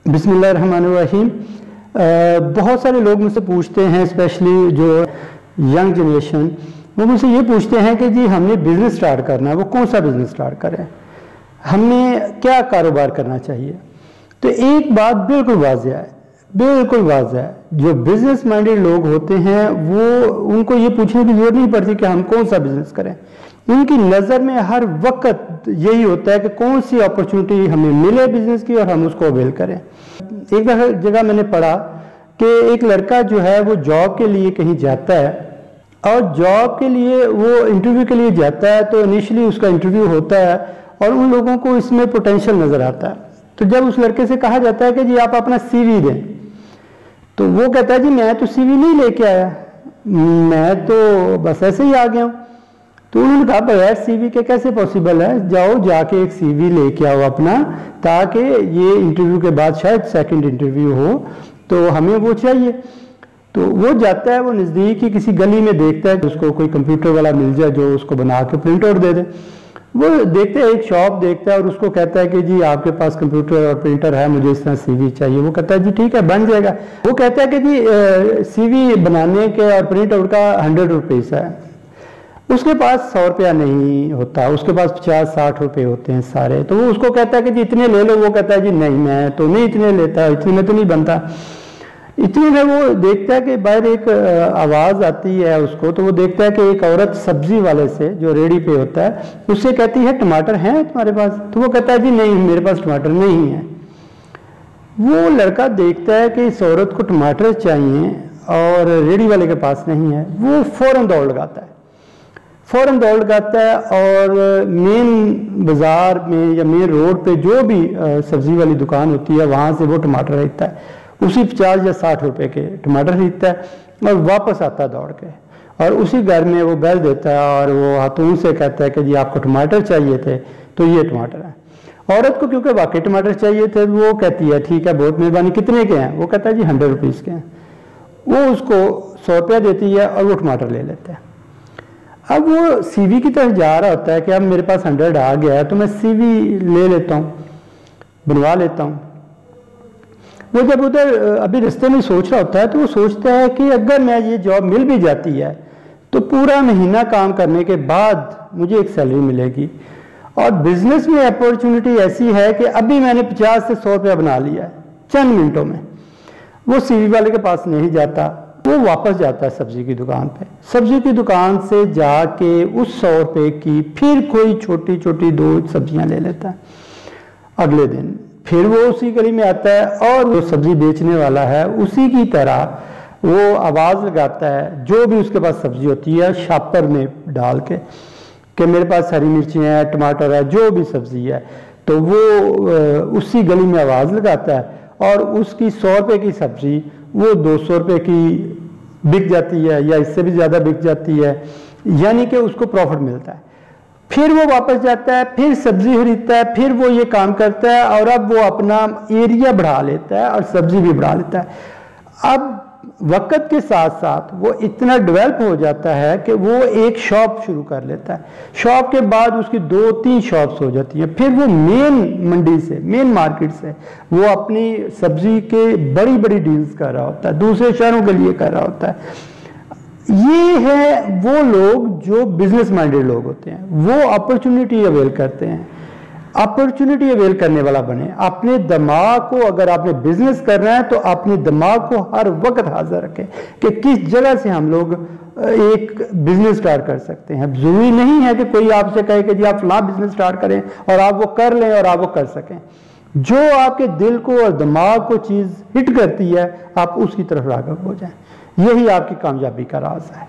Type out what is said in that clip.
बिस्मिल्लाहिर्रहमानिर्रहीम। बहुत सारे लोग मुझसे पूछते हैं, स्पेशली जो यंग जनरेशन, वो मुझसे ये पूछते हैं कि जी हमने बिज़नेस स्टार्ट करना है, वो कौन सा बिज़नेस स्टार्ट करें, हमने क्या कारोबार करना चाहिए। तो एक बात बिल्कुल वाज़ेह है, बिल्कुल वाज़ेह है, जो बिज़नेस माइंडेड लोग होते हैं वो उनको ये पूछने की ज़रूरत नहीं पड़ती कि हम कौन सा बिज़नेस करें। उनकी नज़र में हर वक्त यही होता है कि कौन सी अपॉर्चुनिटी हमें मिले बिज़नेस की और हम उसको अवेल करें। एक जगह मैंने पढ़ा कि एक लड़का जो है वो जॉब के लिए कहीं जाता है और जॉब के लिए वो इंटरव्यू के लिए जाता है, तो इनिशियली उसका इंटरव्यू होता है और उन लोगों को इसमें पोटेंशियल नज़र आता है। तो जब उस लड़के से कहा जाता है कि जी आप अपना CV दें, तो वो कहता है जी मैं तो CV नहीं लेके आया, मैं तो बस ऐसे ही आ गया हूँ। तो उन्होंने कहा बगैर CV के कैसे पॉसिबल है, जाओ जाके एक CV लेके आओ अपना, ताकि ये इंटरव्यू के बाद शायद सेकंड इंटरव्यू हो, तो हमें वो चाहिए। तो वो जाता है, वो नज़दीक ही किसी गली में देखता है कि उसको कोई कंप्यूटर वाला मिल जाए जो उसको बना के प्रिंट आउट दे दे। वो देखते हैं, एक शॉप देखता है और उसको कहता है कि जी आपके पास कंप्यूटर और प्रिंटर है, मुझे इस तरह CV चाहिए। वो कहता है जी ठीक है बन जाएगा। वो कहता है कि जी CV बनाने के और प्रिंट आउट का 100 रुपीज़ है। उसके पास 100 रुपया नहीं होता, उसके पास 50-60 रुपये होते हैं सारे। तो वो उसको कहता है कि जी इतने ले लो। वो कहता है जी नहीं मैं तो नहीं इतने लेता, इतने में तो नहीं बनता। इतने में वो देखता है कि बाहर एक आवाज़ आती है उसको, तो वो देखता है कि एक औरत सब्जी वाले से जो रेडी पे होता है उससे कहती है टमाटर हैं तुम्हारे पास। तो वो कहता है जी नहीं मेरे पास टमाटर नहीं है। वो लड़का देखता है कि इस औरत को टमाटर चाहिए और रेडी वाले के पास नहीं है। वो फौरन दौड़ लगाता है, फौरन दौड़ लगाता है और मेन बाज़ार में या मेन रोड पे जो भी सब्ज़ी वाली दुकान होती है वहाँ से वो टमाटर खरीदता है। उसी 50 या 60 रुपए के टमाटर खरीदता है और वापस आता है दौड़ के, और उसी घर में वो बैल देता है और वो हाथों से कहता है कि जी आपको टमाटर चाहिए थे, तो ये टमाटर है। औरत को क्योंकि वाकई टमाटर चाहिए थे, वो कहती है ठीक है बहुत मेहरबानी, कितने के हैं? वो कहता है जी 100 रुपीज़ के हैं। वो उसको 100 रुपया देती है और वो टमाटर ले लेता है। अब वो CV की तरफ जा रहा होता है कि अब मेरे पास 100 आ गया है तो मैं CV ले लेता हूँ, बनवा लेता हूँ। वो जब उधर अभी रास्ते में सोच रहा होता है तो वो सोचता है कि अगर मैं ये जॉब मिल भी जाती है तो पूरा महीना काम करने के बाद मुझे एक सैलरी मिलेगी, और बिजनेस में अपॉर्चुनिटी ऐसी है कि अभी मैंने 50 से 100 रुपया बना लिया है चंद मिनटों में। वो CV वाले के पास नहीं जाता, वो वापस जाता है सब्जी की दुकान पे। सब्जी की दुकान से जाके उस 100 रुपये की फिर कोई छोटी छोटी 2 सब्जियां ले लेता है। अगले दिन फिर वो उसी गली में आता है और वो सब्जी बेचने वाला है उसी की तरह वो आवाज़ लगाता है, जो भी उसके पास सब्जी होती है शापर में डाल के कि मेरे पास हरी मिर्चियाँ हैं, टमाटर है, जो भी सब्जी है। तो वो उसी गली में आवाज़ लगाता है और उसकी 100 रुपये की सब्जी वो 200 रुपये की बिक जाती है या इससे भी ज़्यादा बिक जाती है, यानी कि उसको प्रॉफिट मिलता है। फिर वो वापस जाता है, फिर सब्जी खरीदता है, फिर वो ये काम करता है और अब वो अपना एरिया बढ़ा लेता है और सब्जी भी बढ़ा लेता है। अब वक्त के साथ साथ वो इतना डेवलप हो जाता है कि वो एक शॉप शुरू कर लेता है। शॉप के बाद उसकी 2-3 शॉप्स हो जाती हैं। फिर वो मेन मंडी से, मेन मार्केट से वो अपनी सब्जी के बड़ी बड़ी डील्स कर रहा होता है, दूसरे शहरों के लिए कर रहा होता है। ये है वो लोग जो बिजनेस माइंडेड लोग होते हैं, वो अपॉर्चुनिटी अवेल करते हैं। अपॉर्चुनिटी अवेल करने वाला बने। अपने दिमाग को, अगर आपने बिजनेस करना है तो अपने दिमाग को हर वक्त हाजिर रखें कि किस जगह से हम लोग एक बिजनेस स्टार्ट कर सकते हैं। जरूरी नहीं है कि कोई आपसे कहे कि जी आप फलां बिजनेस स्टार्ट करें और आप वो कर लें और आप वो कर सकें। जो आपके दिल को और दिमाग को चीज़ हिट करती है आप उसकी तरफ राग़िब हो जाएं। यही आपकी कामयाबी का राज है।